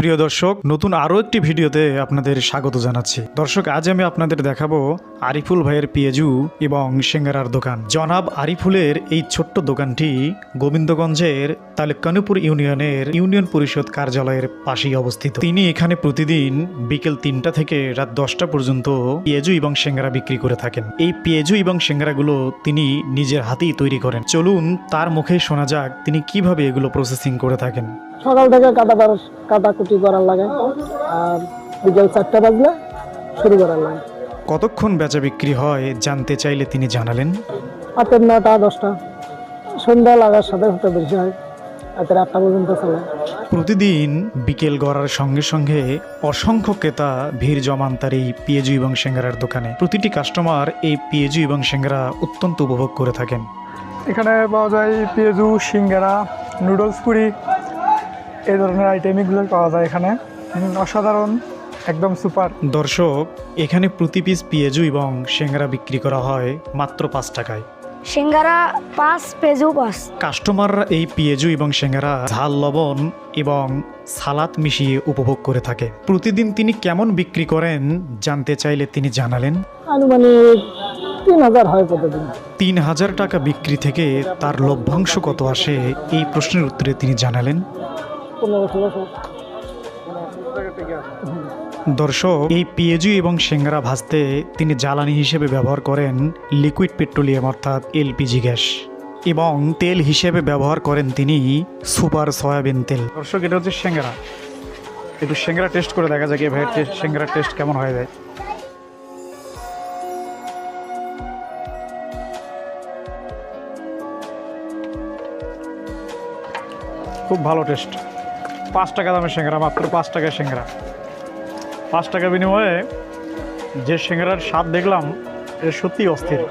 প্রিয় দর্শক, নতুন আরও একটি ভিডিওতে আপনাদের স্বাগত জানাচ্ছি। দর্শক, আজ আমি আপনাদের দেখাবো আরিফুল ভাইয়ের পেঁয়াজু এবং সিঙ্গারার দোকান। জনাব আরিফুলের এই ছোট্ট দোকানটি গোবিন্দগঞ্জের তালুকানুপুর ইউনিয়নের ইউনিয়ন পরিষদ কার্যালয়ের পাশেই অবস্থিত। তিনি এখানে প্রতিদিন বিকেল 3টা থেকে রাত 10টা পর্যন্ত পেঁয়াজু এবং সিঙ্গারা বিক্রি করে থাকেন। এই পেঁয়াজু এবং সিঙ্গারাগুলো তিনি নিজের হাতেই তৈরি করেন। চলুন তার মুখেই শোনা যাক তিনি কিভাবে এগুলো প্রসেসিং করে থাকেন। সকাল থেকে কাটাকুটি করার লাগে, আর বিকেল 4টা বাজলে শুরু করার লাগে। কতক্ষণ বেচা বিক্রি হয় জানতে চাইলে তিনি জানালেন, রাতের 9টা 10টা, সন্ধ্যা লাগার সাথে সাথে বেশি হয়, রাতের 8টা পর্যন্ত চলে। প্রতিদিন বিকেল গড়ার সঙ্গে সঙ্গে অসংখ্য ক্রেতা ভিড় জমান তার এই পেঁয়াজু এবং সিঙ্গারার দোকানে। প্রতিটি কাস্টমার এই পেঁয়াজু এবং সিঙ্গারা অত্যন্ত উপভোগ করে থাকেন। এখানে পাওয়া যায় পেঁয়াজু, সিঙ্গারা, নুডলস, পুরি, এই ধরনের আইটেমগুলো পাওয়া যায় এখানে। অসাধারণ, একদম সুপার। দর্শক, এখানে প্রতি পিস পেঁয়াজু এবং সিঙ্গারা বিক্রি করা হয় মাত্র 5 টাকায়। সিঙ্গারা 5, পেঁয়াজু 5। কাস্টমাররা এই পেঁয়াজু এবং সিঙ্গারা ঝাল, লবণ এবং সালাদ মিশিয়ে উপভোগ করে থাকে। প্রতিদিন তিনি কেমন বিক্রি করেন জানতে চাইলে তিনি জানালেন, আনুমানিক 3000 হয় প্রতিদিন। 3000 টাকা বিক্রি থেকে তার লভ্যাংশ কত আসে এই প্রশ্নের উত্তরে তিনি জানালেন, 15-16। দর্শক, এই পেঁয়াজু এবং সিঙ্গারা ভাজতে তিনি জ্বালানি হিসেবে ব্যবহার করেন লিকুইড পেট্রোলিয়াম অর্থাৎ এলপিজি গ্যাস, এবং তেল হিসেবে ব্যবহার করেন তিনি সুপার সয়াবিন তেল। দর্শক, এটা হচ্ছে সিঙ্গারা। একটু সিঙ্গারা টেস্ট করে দেখা যাক ভাই সিঙ্গারা টেস্ট কেমন হয়ে যায়। খুব ভালো টেস্ট। 5 টাকা দামের সিঙ্গারা, মাত্র 5 টাকায় সিঙ্গারা। 5 টাকা বিনিময়ে যে সিঙ্গারার স্বাদ দেখলাম, এটা সত্যিই অস্থির।